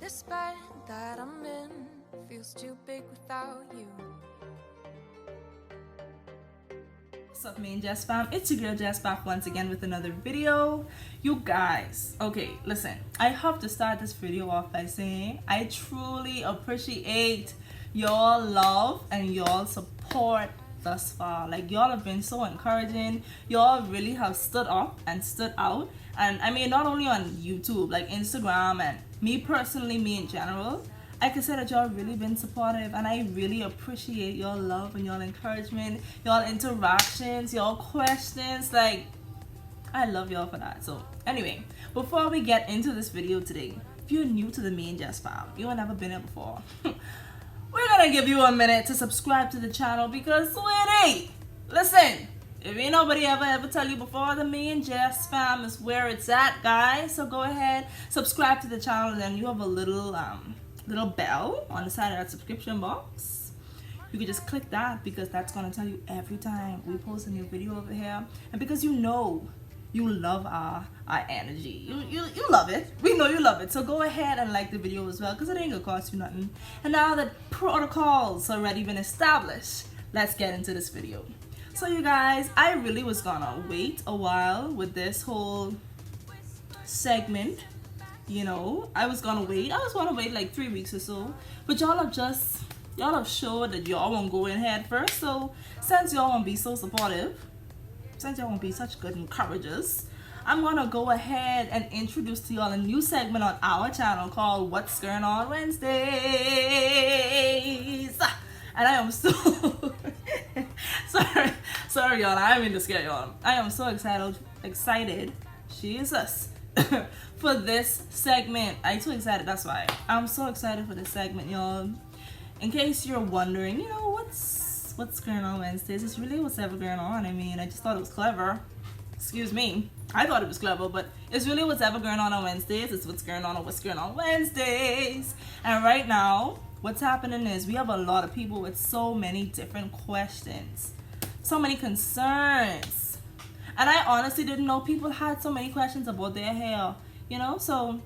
This bed that I'm in feels too big without you. What's up, Mane Jess Fam? It's your girl Jess back once again with another video. You guys, okay, listen, I have to start this video off by saying I truly appreciate your love and your support thus far. Like, y'all have been so encouraging. Y'all really have stood up and stood out. And I mean, not only on YouTube, like Instagram, and me personally, me in general, I can say that y'all really been supportive, and I really appreciate your love and your encouragement, y'all interactions, y'all questions. Like, I love y'all for that. So anyway, before we get into this video today, if you're new to the Mane Jess Fam, you have never been here before, we're gonna give you a minute to subscribe to the channel because, sweetie, listen, if ain't nobody ever tell you before, the Mane Jess Fam is where it's at, guys. So go ahead, subscribe to the channel, and then you have a little bell on the side of that subscription box. You can just click that because that's gonna tell you every time we post a new video over here. And because you know you love our energy, you love it, we know you love it, so go ahead and like the video as well because it ain't gonna cost you nothing. And now that protocols already been established, let's get into this video. So you guys, I really was gonna wait a while with this whole segment. You know, I was gonna wait like 3 weeks or so, but y'all have showed that y'all won't go in head first. So since y'all won't be so supportive, since y'all won't be such good encouragers, I'm gonna go ahead and introduce to y'all a new segment on our channel called What's Gern on Wednesdays. And I am so sorry y'all, I didn't mean to scare y'all. I am so excited, Jesus, for this segment. I'm so excited, that's why. I'm so excited for this segment, y'all. In case you're wondering, you know, what's going on Wednesdays? It's really whatever going on. I mean, I just thought it was clever. Excuse me. I thought it was clever, but it's really whatever going on Wednesdays. It's what's going on Wednesdays. And right now, what's happening is we have a lot of people with so many different questions, so many concerns. And I honestly didn't know people had so many questions about their hair, you know? So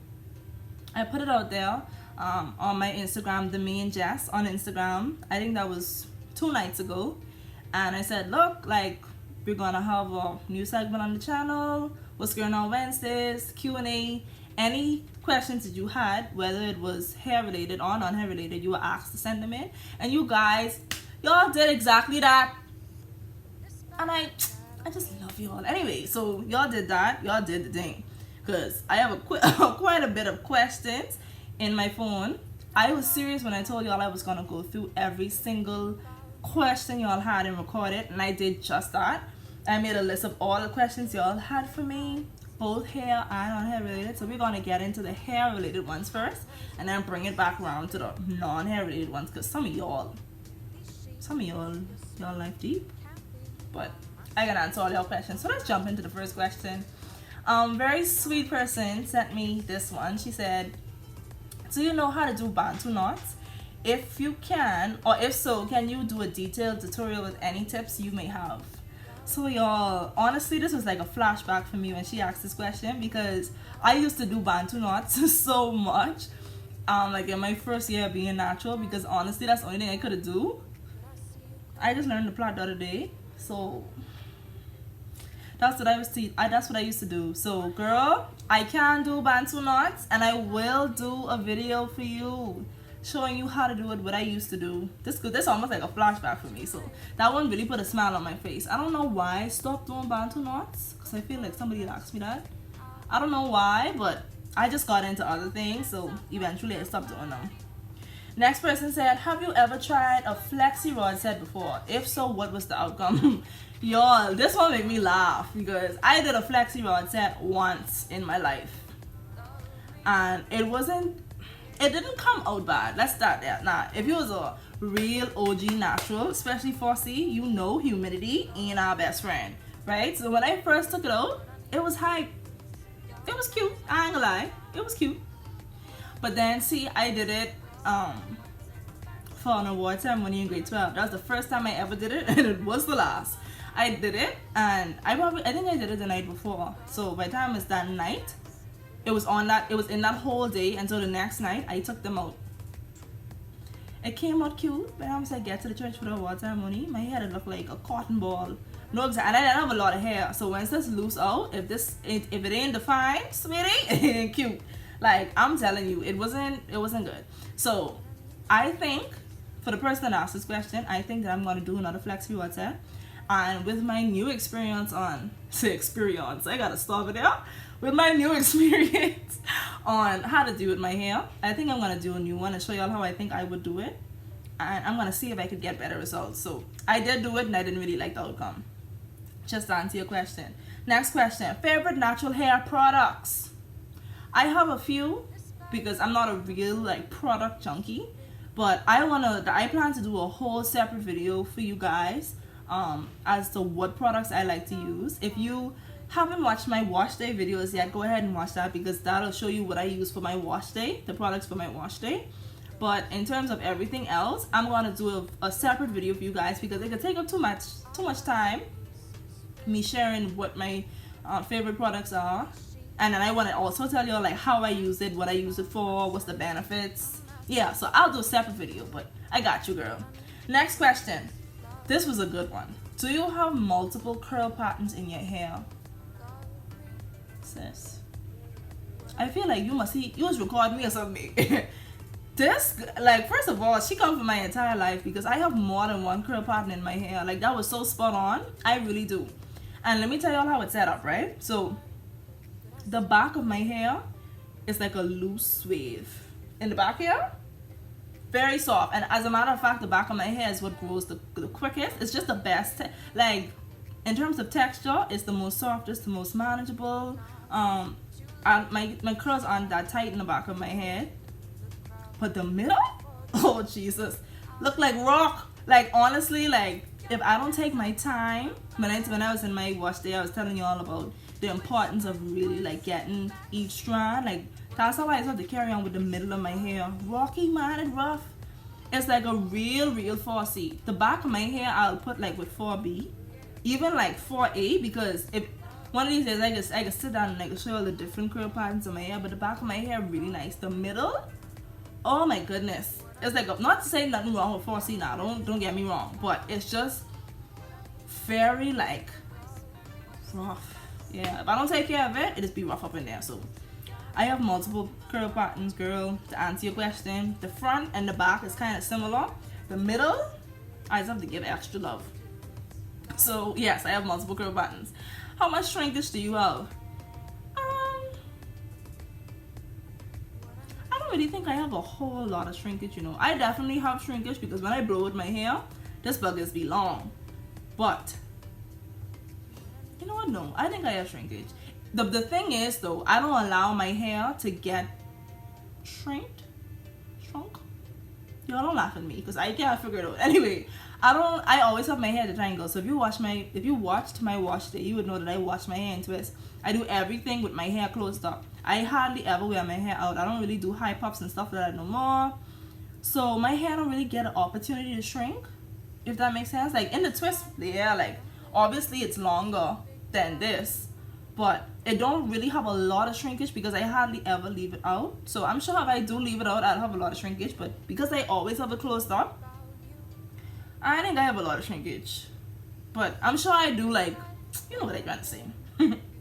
I put it out there on my Instagram, TheManeJess on Instagram. I think that was 2 nights ago. And I said, look, like, we're gonna have a new segment on the channel. What's going on Wednesdays? Q&A. Any questions that you had, whether it was hair related or non-hair related, you were asked to send them in. And you guys, y'all did exactly that. And I just love y'all. Anyway, so y'all did that. Y'all did the thing. Because I have quite a bit of questions in my phone. I was serious when I told y'all I was going to go through every single question y'all had and record it. And I did just that. I made a list of all the questions y'all had for me, both hair and non-hair related. So we're going to get into the hair related ones first, and then bring it back around to the non-hair related ones. Because some of y'all life deep. But I can answer all your questions. So let's jump into the first question. Very sweet person sent me this one. She said, do you know how to do bantu knots? If you can, or if so, can you do a detailed tutorial with any tips you may have? So y'all, honestly, this was like a flashback for me when she asked this question, because I used to do bantu knots so much, like in my first year being natural, because honestly, that's the only thing I could do. I just learned the plot the other day, so that's what I used to do. So girl, I can do bantu knots, and I will do a video for you showing you how to do it, what I used to do. This almost like a flashback for me. So that one really put a smile on my face. I don't know why I stopped doing bantu knots, because I feel like somebody had asked me that. I don't know why, but I just got into other things, so eventually I stopped doing them. Next person said, have you ever tried a flexi rod set before? If so, what was the outcome? Y'all, this one made me laugh because I did a flexi rod set once in my life, and it didn't come out bad. Let's start there. Now, if you was a real OG natural, especially 4C, you know humidity ain't our best friend, right? So when I first took it out, it was hype. It was cute. I ain't gonna lie. It was cute. But then, see, I did it for an award ceremony in grade 12. That was the first time I ever did it, and it was the last. I did it, and I think I did it the night before. So by the time it's that night, It was in that whole day until the next night. I took them out. It came out cute, but I was like, get to the church for the water ceremony. My hair had looked like a cotton ball. No, and I didn't have a lot of hair. So once this loose out, if it ain't defined, sweetie, it ain't cute. Like, I'm telling you, it wasn't good. So I think, for the person that asked this question, I think that I'm gonna do another flex water. And with my new experience I gotta stop it there. With my new experience on how to do it with my hair, I think I'm gonna do a new one and show y'all how I think I would do it. And I'm gonna see if I could get better results. So I did do it and I didn't really like the outcome. Just to answer your question. Next question, favorite natural hair products? I have a few because I'm not a real like product junkie, but I plan to do a whole separate video for you guys as to what products I like to use. If you haven't watched my wash day videos yet, go ahead and watch that because that'll show you what I use for my wash day, the products for my wash day. But in terms of everything else, I'm gonna do a separate video for you guys because it could take up too much time me sharing what my favorite products are. And then I want to also tell you like how I use it, what I use it for, what's the benefits. Yeah, so I'll do a separate video, but I got you, girl. Next question. This was a good one. Do you have multiple curl patterns in your hair? Sis, I feel like you was recording me or something. This, like, first of all, she come for my entire life because I have more than one curl pattern in my hair. Like, that was so spot on. I really do. And let me tell y'all how it's set up, right? So the back of my hair is like a loose wave. In the back here, very soft. And as a matter of fact, the back of my hair is what grows the quickest. It's just the best. Like, in terms of texture, it's the most softest, the most manageable. And my curls aren't that tight in the back of my head. But the middle, oh Jesus, look like rock. Like, honestly, like, if I don't take my time, when I was in my wash day, I was telling you all about the importance of really like getting each strand. Like, that's how I have to carry on with the middle of my hair. Rocky, man, and rough. It's like a real 4C. The back of my hair, I'll put like with 4B, even like 4A, because if one of these days I can sit down and I can show all the different curl patterns of my hair. But the back of my hair really nice. The middle, oh my goodness, it's like not to say nothing wrong with 4C now. Don't get me wrong, but it's just very like rough. Yeah, if I don't take care of it, it just be rough up in there. So I have multiple curl patterns, girl. To answer your question, the front and the back is kind of similar. The middle, I just have to give extra love. So yes, I have multiple curl patterns. How much shrinkage do you have? I don't really think I have a whole lot of shrinkage, you know. I definitely have shrinkage because when I blow with my hair, this buggers be long. But you know what? No, I think I have shrinkage. The thing is though, I don't allow my hair to get shrunk. Y'all don't laugh at me because I can't figure it out. Anyway, I always have my hair at a triangle. So if you watched my wash day, you would know that I wash my hair in twists. I do everything with my hair closed up. I hardly ever wear my hair out. I don't really do high pops and stuff like that no more. So my hair don't really get an opportunity to shrink, if that makes sense. Like in the twist, yeah, like obviously it's longer than this, but it don't really have a lot of shrinkage because I hardly ever leave it out. So I'm sure if I do leave it out, I'll have a lot of shrinkage, but because I always have it closed up, I think I have a lot of shrinkage. But I'm sure I do, like, you know what I'm trying to say.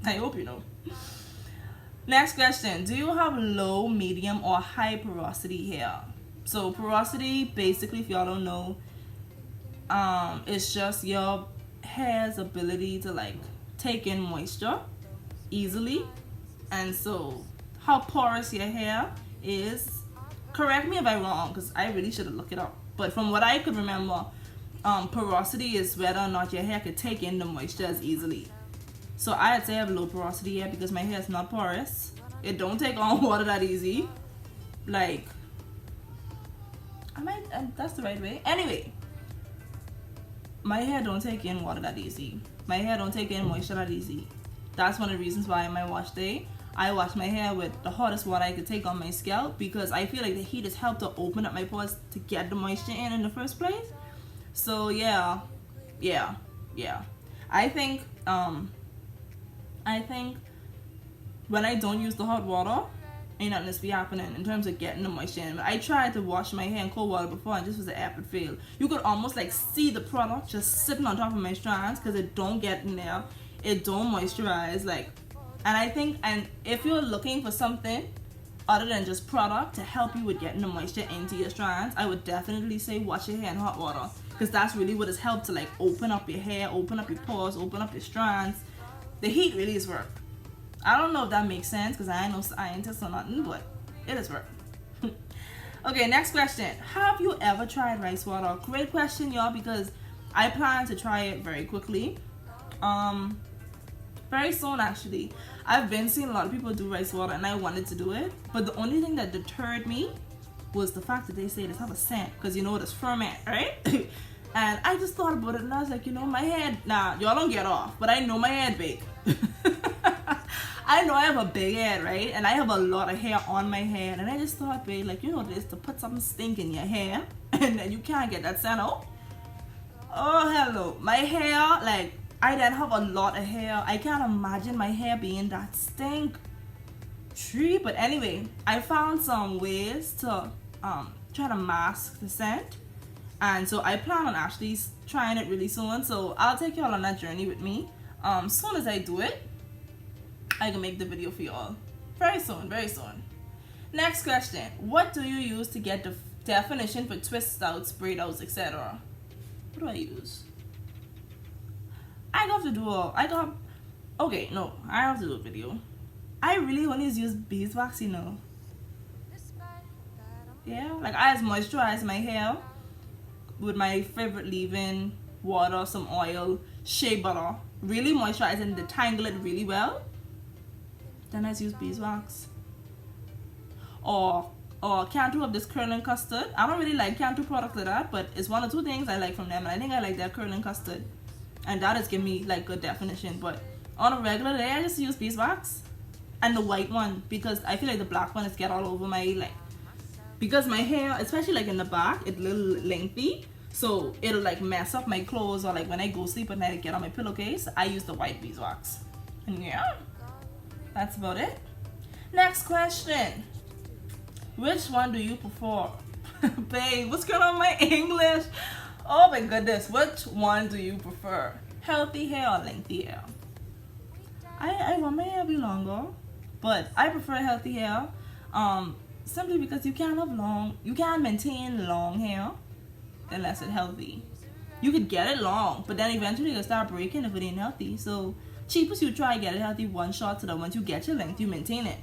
I hope you know. Next question, do you have low, medium, or high porosity hair? So porosity, basically, if y'all don't know, it's just your hair's ability to like take in moisture easily. And so how porous your hair is, correct me if I'm wrong because I really should have looked it up, but from what I could remember, porosity is whether or not your hair could take in the moisture as easily. So I'd say I have low porosity hair because my hair is not porous. It don't take on water that easy. Like, that's the right way. Anyway, my hair don't take in water that easy. My hair don't take in moisture that easy. That's one of the reasons why in my wash day, I wash my hair with the hottest water I could take on my scalp, because I feel like the heat has helped to open up my pores to get the moisture in the first place. So yeah. I think when I don't use the hot water, ain't nothing this be happening in terms of getting the moisture in. I tried to wash my hair in cold water before and this was an epic fail. You could almost like see the product just sitting on top of my strands because it don't get in there. It don't moisturize, like, and I think, and if you're looking for something other than just product to help you with getting the moisture into your strands, I would definitely say wash your hair in hot water, because that's really what has helped to like open up your hair, open up your pores, open up your strands. The heat really is work. I don't know if that makes sense because I ain't no scientist or nothing, but it is work. Okay, next question. Have you ever tried rice water? Great question, y'all, because I plan to try it very quickly. Very soon actually. I've been seeing a lot of people do rice water and I wanted to do it, but the only thing that deterred me was the fact that they say it have a scent, because you know it's ferment, right? And I just thought about it and I was like, you know, my head, nah, y'all don't get off, but I know my head big. I know I have a big head, right? And I have a lot of hair on my head, and I just thought, babe, like, you know this, to put something stink in your hair and then you can't get that scent out. Oh, hello. My hair, like, I didn't have a lot of hair. I can't imagine my hair being that stink. Tree. But anyway, I found some ways to try to mask the scent. And so I plan on actually trying it really soon. So I'll take y'all on that journey with me. Soon as I do it, I can make the video for y'all. Very soon, very soon. Next question. What do you use to get the definition for twist outs, braid outs, etc.? What do I use? I have to do okay, no, I have to do a video. I really only use beeswax, you know. Yeah, like I just moisturize my hair with my favorite leave-in water, some oil, shea butter. Really moisturize and detangle it really well. Then I just use beeswax. Or Cantu of this curling custard. I don't really like Cantu products like that, but it's one or two things I like from them, and I think I like their curling custard. And that has given me like good definition. But on a regular day, I just use beeswax and the white one, because I feel like the black one is get all over my, like, because my hair, especially like in the back, it's a little lengthy, so it'll like mess up my clothes, or like when I go sleep at night, I get on my pillowcase, I use the white beeswax. And yeah, that's about it. Next question. Which one do you prefer? Babe, what's going on with my English? Oh my goodness, which one do you prefer? Healthy hair or lengthy hair? I want my hair to be longer, but I prefer healthy hair. Simply because you can't maintain long hair unless it's healthy. You could get it long, but then eventually it'll start breaking if it ain't healthy. So cheapest you try get it healthy one shot, so that once you get your length, you maintain it.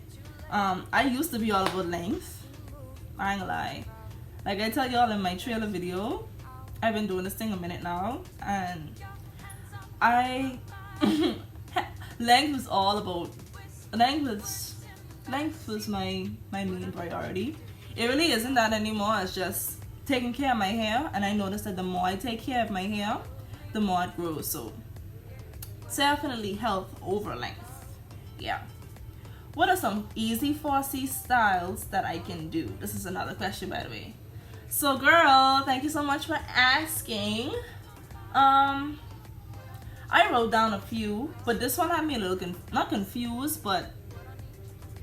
I used to be all about length. I ain't gonna lie. Like I tell y'all in my trailer video, I've been doing this thing a minute now, and I length was all about length was my main priority. It really isn't that anymore. It's just taking care of my hair, and I noticed that the more I take care of my hair, the more it grows. So definitely health over length. Yeah. What are some easy 4C styles that I can do? This is another question, by the way. So girl, thank you so much for asking. I wrote down a few, but this one had me a little not confused, but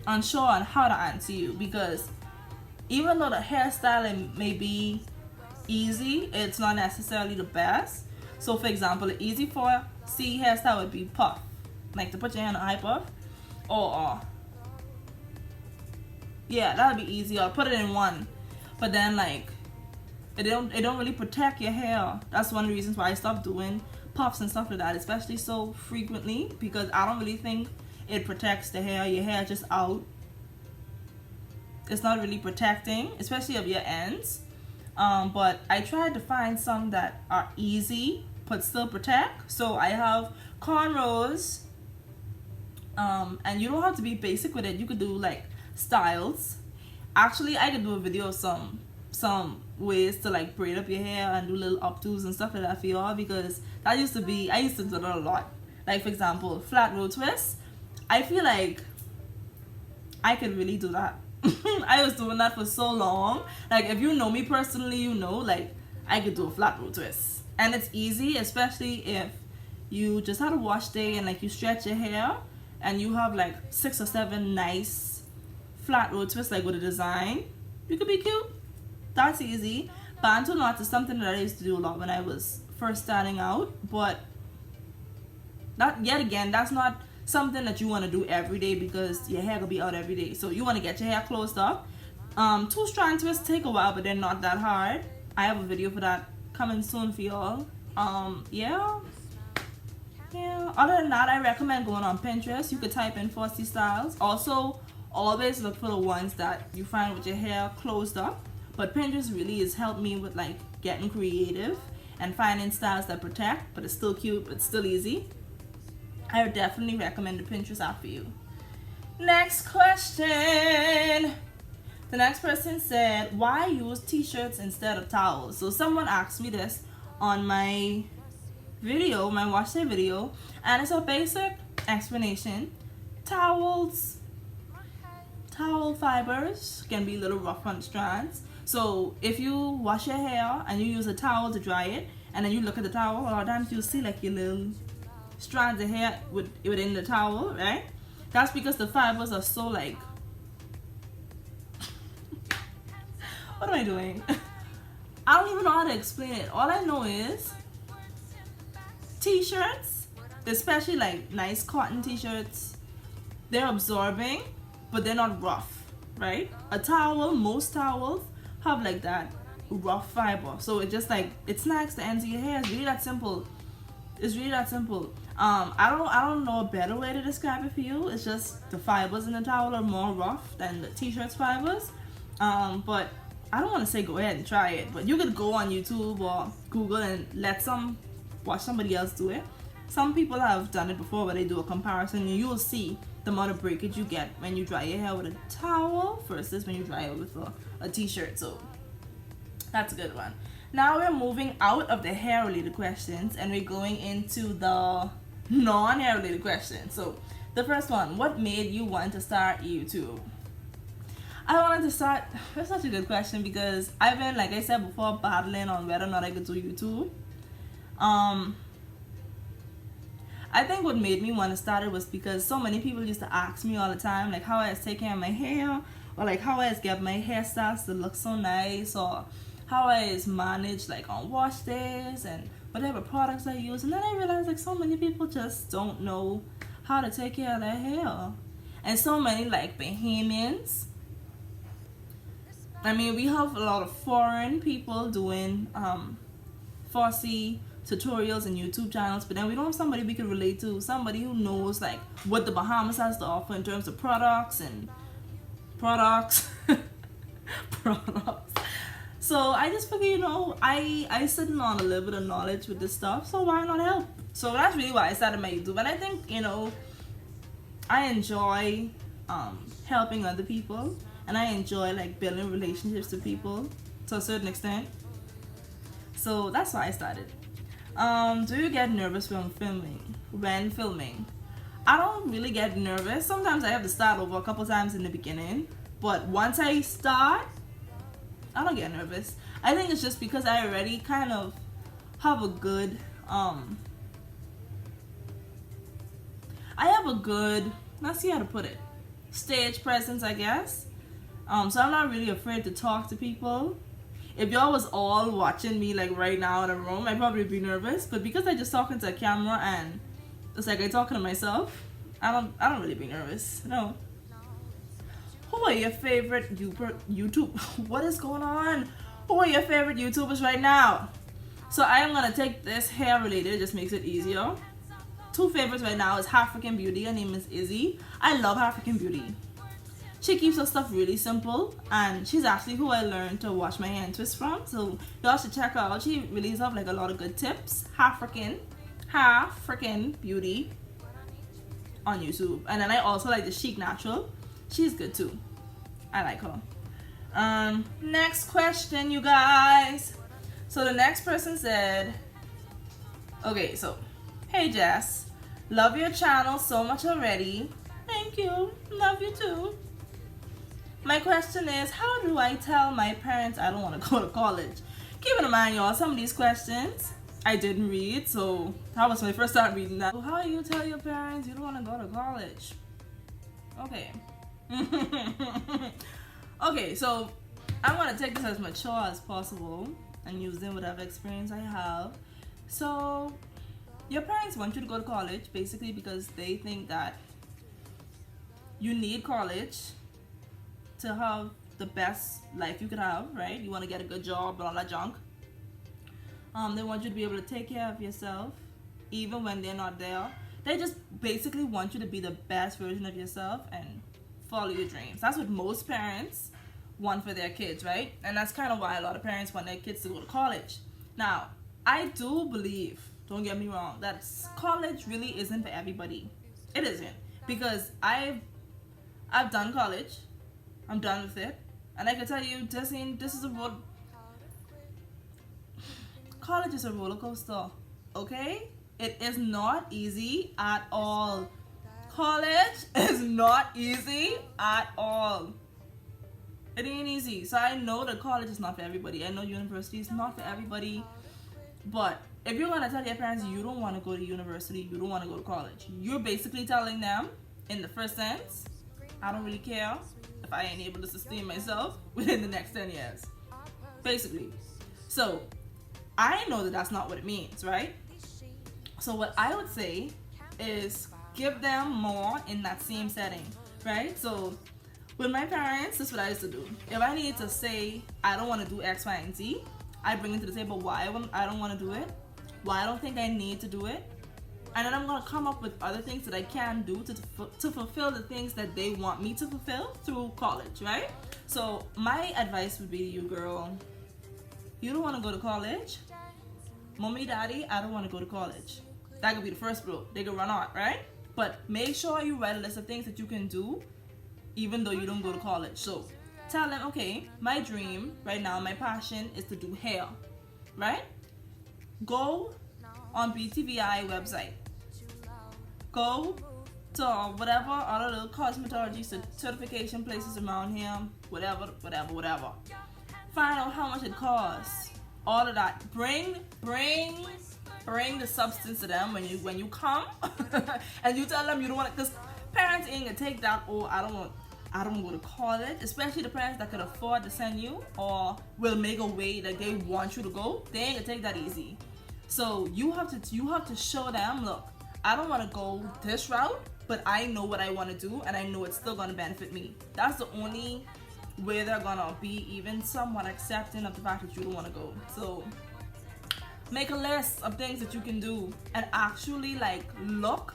unsure on how to answer you, because even though the hairstyle may be easy, it's not necessarily the best. So for example, the easy 4C hairstyle would be puff, like to put your hand on a high puff, or yeah, that would be easy. Or put it in one, but then like it don't really protect your hair. That's one of the reasons why I stopped doing puffs and stuff like that, especially so frequently, because I don't really think it protects the hair. Your hair just out. It's not really protecting, especially of your ends. But I tried to find some that are easy but still protect. So I have cornrows, and you don't have to be basic with it. You could do like styles. Actually, I could do a video of some ways to like braid up your hair and do little updos and stuff like that for y'all, because I used to do that a lot. Like for example, flat roll twists. I feel like I could really do that. I was doing that for so long. Like if you know me personally, you know like I could do a flat roll twist, and it's easy, especially if you just had a wash day and like you stretch your hair and you have like 6 or 7 nice flat row twists like with a design, you could be cute. That's easy. Bantu knots is something that I used to do a lot when I was first starting out, but that, yet again, that's not something that you want to do every day because your hair will be out every day. So you want to get your hair closed up. 2 strand twists take a while, but they're not that hard. I have a video for that coming soon for y'all. Yeah. Other than that, I recommend going on Pinterest. You could type in Fossy styles. Also, always look for the ones that you find with your hair closed up. But Pinterest really has helped me with like getting creative and finding styles that protect, but it's still cute, but it's still easy. I would definitely recommend the Pinterest app for you. Next question. The next person said, why use t-shirts instead of towels? So someone asked me this on my video, my wash day video, and it's a basic explanation. Towel fibers can be a little rough on strands. So if you wash your hair and you use a towel to dry it, and then you look at the towel, a lot of times you'll see like your little strands of hair within the towel, right? That's because the fibers are so like, what am I doing? I don't even know how to explain it. All I know is t-shirts, especially like nice cotton t-shirts, they're absorbing, but they're not rough, right? A towel, most towels have like that rough fiber, so it just like, it snags the ends of your hair. It's really that simple. It's really that simple. I don't know a better way to describe it for you. It's just the fibers in the towel are more rough than the t-shirt's fibers. But I don't want to say go ahead and try it, but you could go on YouTube or Google and watch somebody else do it. Some people have done it before where they do a comparison, and you'll see the amount of breakage you get when you dry your hair with a towel versus when you dry it with a t-shirt. So that's a good one. Now we're moving out of the hair related questions and we're going into the non-hair related questions. So the first one, what made you want to start YouTube? I wanted to start, that's such a good question because I've been, like I said before, battling on whether or not I could do YouTube. I think what made me want to start it was because so many people used to ask me all the time like how I take care of my hair, or like how I get my hairstyles to look so nice, or how I manage like on wash days and whatever products I use. And then I realized like so many people just don't know how to take care of their hair, and so many like Bahamians. I mean, we have a lot of foreign people doing Fossy tutorials and YouTube channels, but then we don't have somebody we can relate to, somebody who knows like what the Bahamas has to offer in terms of products. So I just figured, you know, I sitting on a little bit of knowledge with this stuff, so why not help? So that's really why I started my YouTube. And I think, you know, I enjoy helping other people, and I enjoy like building relationships with people to a certain extent. So that's why I started. Do you get nervous when filming? I don't really get nervous. Sometimes I have to start over a couple times in the beginning, but once I start, I don't get nervous. I think it's just because I already kind of have a good let's see how to put it, stage presence, I guess. So I'm not really afraid to talk to people. If y'all was all watching me like right now in a room, I'd probably be nervous. But because I just talking to a camera and it's like I talking to myself, I don't really be nervous. No. Who are your favorite YouTube? What is going on? Who are your favorite YouTubers right now? So I am gonna take this hair related. It just makes it easier. 2 favorites right now is African Beauty. Her name is Izzy. I love African Beauty. She keeps her stuff really simple, and she's actually who I learned to wash my hair and twist from. So y'all should check her out. She releases up like a lot of good tips. African Beauty on YouTube. And then I also like the Chic Natural. She's good too. I like her. Next question, you guys. So the next person said, okay, so hey Jess, love your channel so much already. Thank you. Love you too. My question is, how do I tell my parents I don't want to go to college? Keep in mind, y'all, some of these questions, I didn't read, so that was my first time reading that. So how do you tell your parents you don't want to go to college? Okay. Okay, so I'm gonna take this as mature as possible and using whatever experience I have. So your parents want you to go to college basically because they think that you need college to have the best life you could have, right? You want to get a good job and all that junk. They want you to be able to take care of yourself even when they're not there. They just basically want you to be the best version of yourself and follow your dreams. That's what most parents want for their kids, right? And that's kind of why a lot of parents want their kids to go to college. Now, I do believe, don't get me wrong, that college really isn't for everybody. It isn't, because I've done college. I'm done with it, and I can tell you, this is college is a roller coaster. Okay, it is not easy at all. College is not easy at all. It ain't easy. So I know that college is not for everybody. I know university is not for everybody. But if you're gonna tell your parents you don't want to go to university, you don't want to go to college, you're basically telling them, in the first sense, I don't really care if I ain't able to sustain myself within the next 10 years. Basically. So I know that that's not what it means, right? So what I would say is give them more in that same setting, right? So with my parents, this is what I used to do. If I needed to say I don't want to do X, Y, and Z, I bring it to the table why I don't want to do it, why I don't think I need to do it, and then I'm going to come up with other things that I can do to fulfill the things that they want me to fulfill through college, right? So my advice would be to you, girl, you don't want to go to college. Mommy, daddy, I don't want to go to college. That could be the first blow. They could run out, right? But make sure you write a list of things that you can do even though you don't go to college. So tell them, okay, my dream right now, my passion is to do hair, right? Go on BTVI website. Go to whatever other little cosmetology certification places around here, whatever. Find out how much it costs. All of that. Bring the substance to them when you come, and you tell them you don't want it, because parents ain't gonna take that. Oh, I don't want to go to college. Especially the parents that could afford to send you or will make a way that they want you to go. They ain't gonna take that easy. So you have to show them, look, I don't want to go this route, but I know what I want to do, and I know it's still gonna benefit me. That's the only way they're gonna be even somewhat accepting of the fact that you don't want to go. So make a list of things that you can do and actually look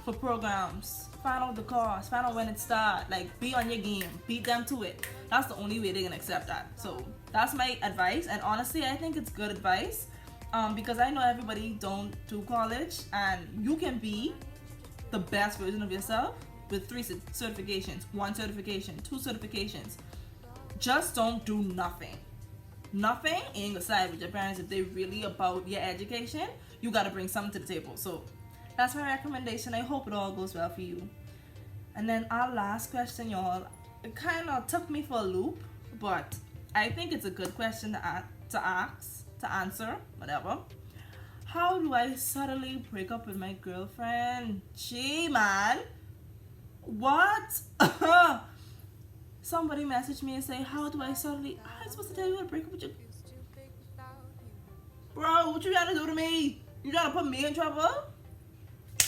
for programs. Find out the cost, find out when it starts, be on your game, beat them to it. That's the only way they can accept that. So that's my advice, and honestly I think it's good advice, because I know everybody don't do college, and you can be the best version of yourself with 3 certifications, 1 certification, 2 certifications. Just don't do nothing. Nothing ain't gonna side with your parents. If they really about your education, you gotta bring something to the table. So that's my recommendation. I hope it all goes well for you. And then our last question, y'all, it kind of took me for a loop, but I think it's a good question to answer, whatever. How do I suddenly break up with my girlfriend? Gee, man. What? Somebody messaged me and say, how do I suddenly... I'm supposed to tell you how to break up with you. Bro, what you trying to do to me? You trying to put me in trouble?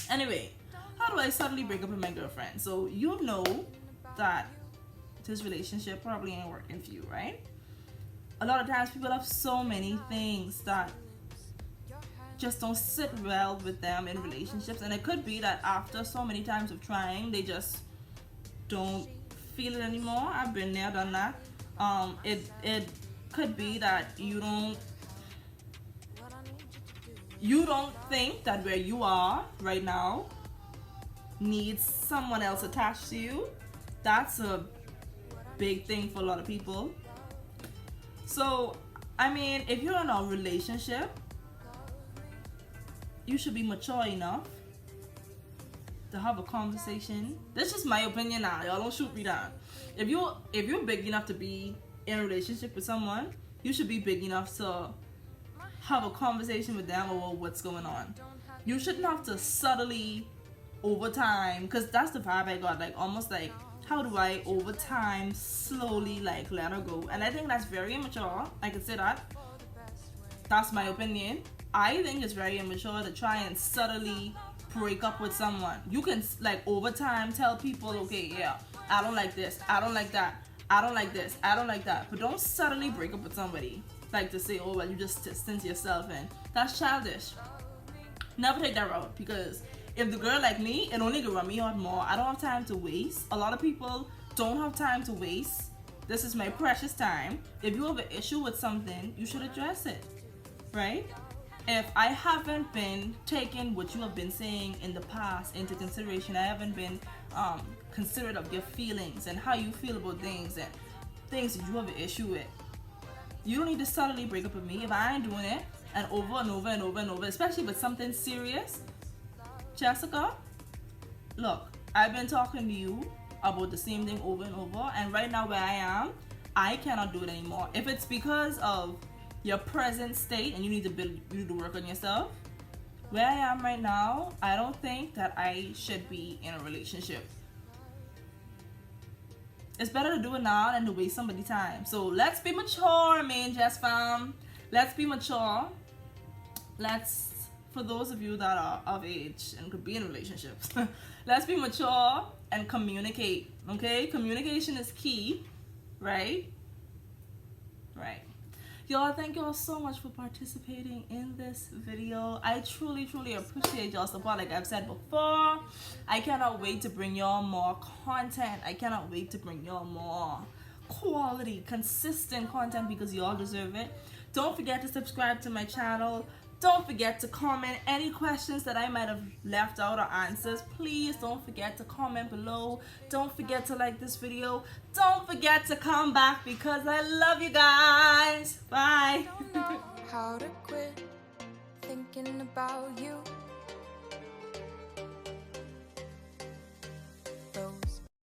Anyway, how do I suddenly break up with my girlfriend? So you know that this relationship probably ain't working for you, right? A lot of times people have so many things that just don't sit well with them in relationships, and it could be that after so many times of trying, they just don't feel it anymore. I've been there, done that. It could be that you don't think that where you are right now needs someone else attached to you. That's a big thing for a lot of people. So I mean, if you're in a relationship, you should be mature enough to have a conversation. That's just my opinion now. Y'all don't shoot me down. If you're big enough to be in a relationship with someone, you should be big enough to have a conversation with them about what's going on. You shouldn't have to subtly over time, because that's the vibe I got, like almost like, how do I over time slowly like let her go? And I think that's very immature. I can say that. That's my opinion. I think it's very immature to try and subtly break up with someone. You can like over time tell people, okay, yeah, I don't like this, I don't like that, I don't like this, I don't like that, but don't suddenly break up with somebody like to say, oh well, you just distance yourself, and that's childish. Never take that route, because if the girl like me, it only can run me out more. I don't have time to waste. A lot of people don't have time to waste. This is my precious time. If you have an issue with something, you should address it, right? If I haven't been taking what you have been saying in the past into consideration, I haven't been considerate of your feelings and how you feel about things and things that you have an issue with, you don't need to suddenly break up with me if I ain't doing it, and over and over and over and over, especially with something serious. Jessica, look, I've been talking to you about the same thing over and over, and right now where I am, I cannot do it anymore. If it's because of your present state and you need to work on yourself, where I am right now, I don't think that I should be in a relationship. It's better to do it now than to waste somebody's time. So let's be mature, Mane Jess Fam. Let's be mature. For those of you that are of age and could be in relationships, let's be mature and communicate, okay? Communication is key, right? Right. Y'all, thank y'all so much for participating in this video. I truly appreciate y'all support. Like I've said before, I cannot wait to bring y'all more content. I cannot wait to bring y'all more quality, consistent content, because y'all deserve it. Don't forget to subscribe to my channel. Don't forget to comment any questions that I might have left out or answers. Please don't forget to comment below. Don't forget to like this video. Don't forget to come back, because I love you guys. Bye. Don't know how to quit thinking about you.